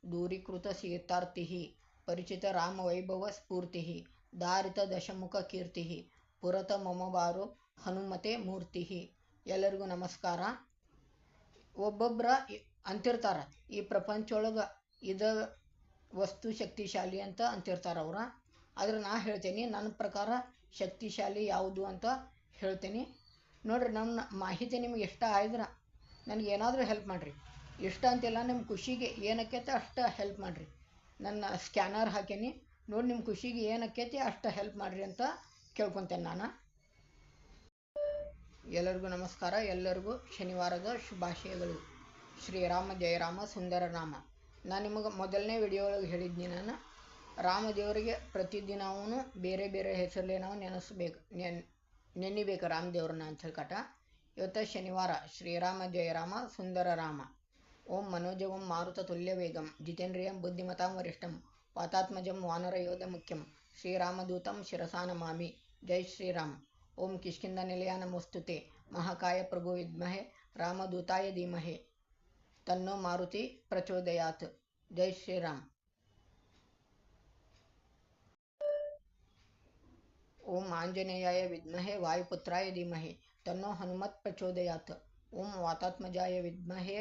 दूरीकृत सीतार्तिः परिचित राम वैभव स्फूर्तिः दारिತ ದಶಮುಖ ಕೀರ್ತಿಃ ಪುರತ ಮಮ ಬಾರೋ ಹನುಮತೆ ಮೂರ್ತಿಃ. ಎಲ್ಲರಿಗೂ ನಮಸ್ಕಾರ. ಒಬ್ಬೊಬ್ಬರ ಅಂತಿರ್ತಾರ ಈ ಪ್ರಪಂಚೊಳಗೆ ಇದ ವಸ್ತು ಶಕ್ತಿಶಾಲಿ ಅಂತ ಅಂತಿರ್ತಾರ ಅವ್ರ. ಆದ್ರೆ ನಾ ಹೇಳ್ತೇನೆ ನನ್ನ ಪ್ರಕಾರ ಶಕ್ತಿಶಾಲಿ ಯಾವುದು ಅಂತ ಹೇಳ್ತೇನೆ. ನೋಡ್ರಿ, ನಮ್ಮ ಮಾಹಿತಿ ನಿಮ್ಗೆ ಇಷ್ಟ ಆಯ್ದ್ರೆ ನನಗೆ ಏನಾದರೂ ಹೆಲ್ಪ್ ಮಾಡಿರಿ. ಇಷ್ಟ ಅಂತಿಲ್ಲ, ನಿಮ್ಮ ಖುಷಿಗೆ ಏನಕ್ಕೈತೆ ಅಷ್ಟು ಹೆಲ್ಪ್ ಮಾಡಿರಿ. ನನ್ನ ಸ್ಕ್ಯಾನರ್ ಹಾಕೇನಿ, ನೋಡಿ ನಿಮ್ಮ ಖುಷಿಗೆ ಏನಕ್ಕೈತಿ ಅಷ್ಟು ಹೆಲ್ಪ್ ಮಾಡಿರಿ ಅಂತ ಕೇಳ್ಕೊತೇನೆ ನಾನು. ಎಲ್ಲರಿಗೂ ನಮಸ್ಕಾರ. ಎಲ್ಲರಿಗೂ ಶನಿವಾರದ ಶುಭಾಶಯಗಳು. ಶ್ರೀರಾಮ ಜಯರಾಮ ಸುಂದರ ರಾಮ. ನಾನು ನಿಮಗೆ ಮೊದಲನೇ ವಿಡಿಯೋ ಒಳಗೆ ಹೇಳಿದ್ನಿ, ನಾನು ರಾಮದೇವರಿಗೆ ಪ್ರತಿದಿನ ಅವನು ಬೇರೆ ಬೇರೆ ಹೆಸರಲ್ಲೇ ನಾವು ನೆನಿಬೇಕು ರಾಮದೇವ್ರನ್ನ ಅಂತ ಹೇಳ್ಕಟ. ಇವತ್ತು ಶನಿವಾರ. ಶ್ರೀರಾಮ ಜಯರಾಮ ಸುಂದರ ರಾಮ. ಓಂ ಮನೋಜವಂ ಮಾರುತ ತುಲ್ಯ ವೇಗಂ ಜಿತೇಂದ್ರಿಯಂ ಬುದ್ಧಿಮತಾಂ ವರಿಷ್ಠಂ ವಾತಾತ್ಮಜಂ ವಾನರ ಯೋಧ ಮುಖ್ಯಂ ಶ್ರೀರಾಮದೂತಂ ಶಿರಸಾ ನಮಾಮಿ. ಜೈ ಶ್ರೀರಾಮ್. ಓಂ ಕಿಷ್ಕಿಂದ ನಿಲಯ ನಮೋಸ್ತುತೆ ಮಹಾಕಾಯ ಪ್ರಭು ವಿದ್ಮಹೆ ರಾಮದೂತಾಯ ಧೀಮಹೆ ತನ್ನೋ ಮಾರುತಿ ಪ್ರಚೋದಯಾತ್. ಜೈ ಶ್ರೀರಾಮ್. ಓಂ ಆಂಜನೇಯಾಯ ವಿದ್ಮಹೆ ವಾಯುಪುತ್ರಾಯ ಧೀಮಹಿ ತನ್ನೋ ಹನುಮತ್ ಪ್ರಚೋದಯಾತ್. ಓಂ ವಾತಾತ್ಮಜಾಯ ವಿದ್ಮಹೆ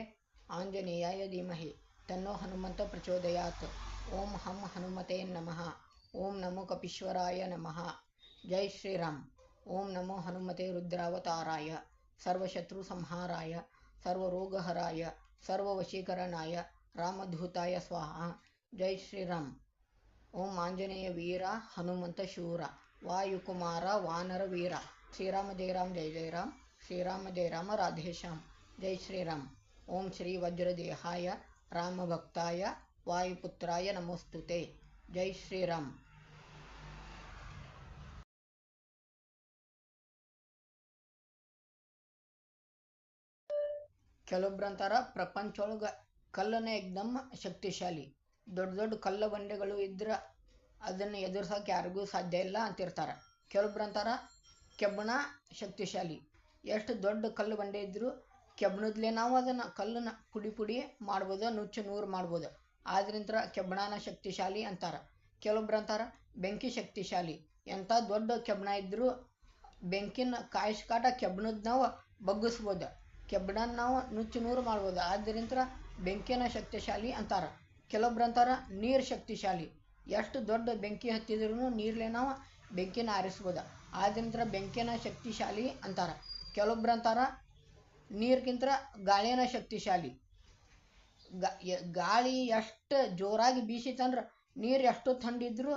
ಆಂಜನೇಯಾಯ ಧೀಮಹಿ ತನ್ನೋ ಹನುಮಂತ ಪ್ರಚೋದಯಾತ್. ಓಂ ಹಂ ಹನುಮತೆ ನಮಃ. ಓಂ ನಮೋ ಕಪೀಶ್ವರಾಯ ನಮಃ. ಜೈ ಶ್ರೀರಾಮ್. ಓಂ ನಮೋ ಹನುಮತೆ ರುದ್ರಾವತಾರಾಯ ಸರ್ವಶತ್ರು ಸಂಹಾರಾಯ ಸರ್ವರೋಗಹರಾಯ ಸರ್ವವಶೀಕರಣಾಯ ರಾಮಧೂತಾಯ ಸ್ವಾಹ. ಜೈ ಶ್ರೀರಾಮ್. ಓಂ ಆಂಜನೇಯ ವೀರ ಹನುಮಂತ ಶೂರ ವಾಯುಕುಮಾರ ವಾನರ ವೀರ. ಶ್ರೀರಾಮ ಜಯರಾಮ್ ಜಯ ಜಯರಾಮ್. ಶ್ರೀರಾಮ ಜಯರಾಮ ರಾಧೇಶ್ಯಾಮ್. ಜೈ ಶ್ರೀರಾಮ್. ಓಂ ಶ್ರೀ ವಜ್ರದೇಹಾಯ ರಾಮಭಕ್ತಾಯ ವಾಯುಪುತ್ರಾಯ ನಮೋಸ್ತುತೆ. ಜೈ ಶ್ರೀರಾಮ್. ಕೆಲವೊಬ್ರಂತಾರ ಪ್ರಪಂಚೊಳಗೆ ಕಲ್ಲನೇ ಎಕ್ದಮ್ ಶಕ್ತಿಶಾಲಿ. ದೊಡ್ಡ ದೊಡ್ಡ ಕಲ್ಲು ಬಂಡೆಗಳು ಇದ್ರೆ ಅದನ್ನು ಎದುರ್ಸೋಕೆ ಯಾರಿಗೂ ಸಾಧ್ಯ ಇಲ್ಲ ಅಂತಿರ್ತಾರೆ. ಕೆಲವೊಬ್ರಂತಾರ ಕೆಬ್ಬಣ ಶಕ್ತಿಶಾಲಿ. ಎಷ್ಟು ದೊಡ್ಡ ಕಲ್ಲು ಬಂಡೆ ಇದ್ದರೂ ಕೆಬ್ಬಣದ್ಲೇ ನಾವು ಅದನ್ನು ಕಲ್ಲನ್ನು ಪುಡಿ ಪುಡಿ ಮಾಡ್ಬೋದು, ನುಚ್ಚು ನೂರು ಮಾಡ್ಬೋದು. ಆದ್ರಿಂದ ಕೆಬ್ಬಣನ ಶಕ್ತಿಶಾಲಿ ಅಂತಾರೆ. ಕೆಲವೊಬ್ರಂತಾರ ಬೆಂಕಿ ಶಕ್ತಿಶಾಲಿ. ಎಂಥ ದೊಡ್ಡ ಕೆಬ್ಬಣ ಇದ್ದರೂ ಬೆಂಕಿನ ಕಾಯಿಸ್ಕಾಟ ಕೆಬ್ಬಣದ ನಾವು ಬಗ್ಗಿಸ್ಬೋದು, ಕೆಬ್ಬಣ ನಾವು ನುಚ್ಚು ನೂರು ಮಾಡ್ಬೋದು. ಆದ್ದರಿಂದ ಬೆಂಕಿನ ಶಕ್ತಿಶಾಲಿ ಅಂತಾರೆ. ಕೆಲವೊಬ್ರಂತಾರ ನೀರು ಶಕ್ತಿಶಾಲಿ. ಎಷ್ಟು ದೊಡ್ಡ ಬೆಂಕಿ ಹತ್ತಿದ್ರೂ ನೀರ್ಲೇ ನಾವು ಬೆಂಕಿನ ಆರಿಸ್ಬೋದು. ಆದ್ದರಿಂದ ಬೆಂಕಿನ ಶಕ್ತಿಶಾಲಿ ಅಂತಾರೆ. ಕೆಲವೊಬ್ರಂತಾರ ನೀರ್ಗಿಂತ ಗಾಳಿನ ಶಕ್ತಿಶಾಲಿ. ಗಾಳಿ ಎಷ್ಟು ಜೋರಾಗಿ ಬೀಸಿತಂದ್ರೆ ನೀರು ಎಷ್ಟು ಥಂಡಿದ್ರೂ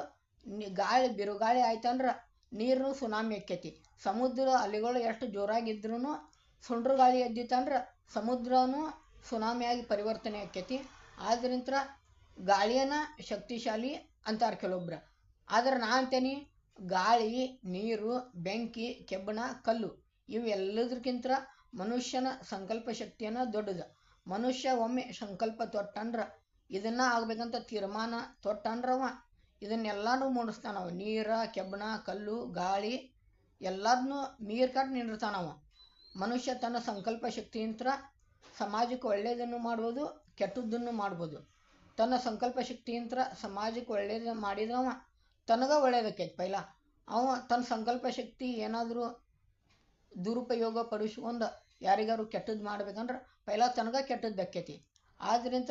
ಗಾಳಿ ಬಿರುಗಾಳಿ ಆಯ್ತಂದ್ರೆ ನೀರು ಸುನಾಮಿ ಆಕ್ಕೈತಿ. ಸಮುದ್ರ ಅಲೆಗಳು ಎಷ್ಟು ಜೋರಾಗಿದ್ರೂ ಸುಂಡ್ರ ಗಾಳಿ ಎದ್ದಿತ್ತಂದ್ರೆ ಸಮುದ್ರನೂ ಸುನಾಮಿಯಾಗಿ ಪರಿವರ್ತನೆ ಆಕ್ಕೈತಿ. ಆದ್ರಿಂದ ಗಾಳಿಯನ್ನ ಶಕ್ತಿಶಾಲಿ ಅಂತಾರೆ ಕೆಲವೊಬ್ರು. ಆದ್ರೆ ನಾ ಅಂತೇನಿ ಗಾಳಿ, ನೀರು, ಬೆಂಕಿ, ಕೆಬ್ಬಣ, ಕಲ್ಲು ಇವೆಲ್ಲದಕ್ಕಿಂತ ಮನುಷ್ಯನ ಸಂಕಲ್ಪ ಶಕ್ತಿಯನ್ನ ದೊಡ್ಡದು. ಮನುಷ್ಯ ಒಮ್ಮೆ ಸಂಕಲ್ಪ ತೊಟ್ಟಂದ್ರೆ ಇದನ್ನ ಆಗ್ಬೇಕಂತ ತೀರ್ಮಾನ ತೊಟ್ಟಂದ್ರವ ಇದನ್ನೆಲ್ಲಾನು ಮೂಡಿಸ್ತಾನವ. ನೀರ, ಕೆಬ್ಬಣ, ಕಲ್ಲು, ಗಾಳಿ ಎಲ್ಲದನ್ನೂ ಮೀರ್ಕಟ್ಟು ನಿಂದಿರ್ತಾನವ. ಮನುಷ್ಯ ತನ್ನ ಸಂಕಲ್ಪ ಶಕ್ತಿಯಿಂದ ಸಮಾಜಕ್ಕೆ ಒಳ್ಳೆಯದನ್ನು ಮಾಡ್ಬೋದು, ಕೆಟ್ಟದ್ದನ್ನು ಮಾಡ್ಬೋದು. ತನ್ನ ಸಂಕಲ್ಪ ಶಕ್ತಿಯಿಂದ ಸಮಾಜಕ್ಕೆ ಒಳ್ಳೇದು ಮಾಡಿದವ ತನಗ ಒಳ್ಳೇದಕ್ಕೈತಿ. ಪೈಲ ಅವ ತನ್ನ ಸಂಕಲ್ಪ ಶಕ್ತಿ ಏನಾದರೂ ದುರುಪಯೋಗ ಪಡಿಸ್ಕೊಂಡು ಯಾರಿಗಾರು ಕೆಟ್ಟದ್ದು ಮಾಡ್ಬೇಕಂದ್ರೆ ಪೈಲ ತನಗ ಕೆಟ್ಟದ್ದಕ್ಕೈತಿ. ಆದ್ರಿಂದ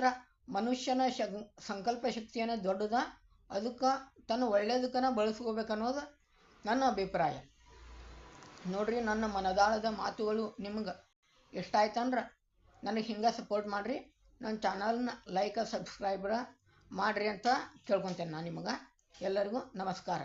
ಮನುಷ್ಯನ ಸಂಕಲ್ಪ ಶಕ್ತಿಯನ್ನ ದೊಡ್ಡದ. ಅದಕ್ಕೆ ತನ್ನ ಒಳ್ಳೇದಕ್ಕನ ಬಳಸ್ಕೋಬೇಕನ್ನೋದು ನನ್ನ ಅಭಿಪ್ರಾಯ. ನೋಡ್ರಿ, ನನ್ನ ಮನದಾಳದ ಮಾತುಗಳು ನಿಮ್ಗೆ ಇಷ್ಟ ಆಯ್ತಂದ್ರೆ ನನಗೆ ಹಿಂಗೆ ಸಪೋರ್ಟ್ ಮಾಡಿರಿ. ನನ್ನ ಚಾನಲ್ನ ಲೈಕ್ ಸಬ್ಸ್ಕ್ರೈಬ್ ಮಾಡಿರಿ ಅಂತ ಕೇಳ್ಕೊತೇನೆ ನಾನು ನಿಮಗೆ. ಎಲ್ಲರಿಗೂ ನಮಸ್ಕಾರ.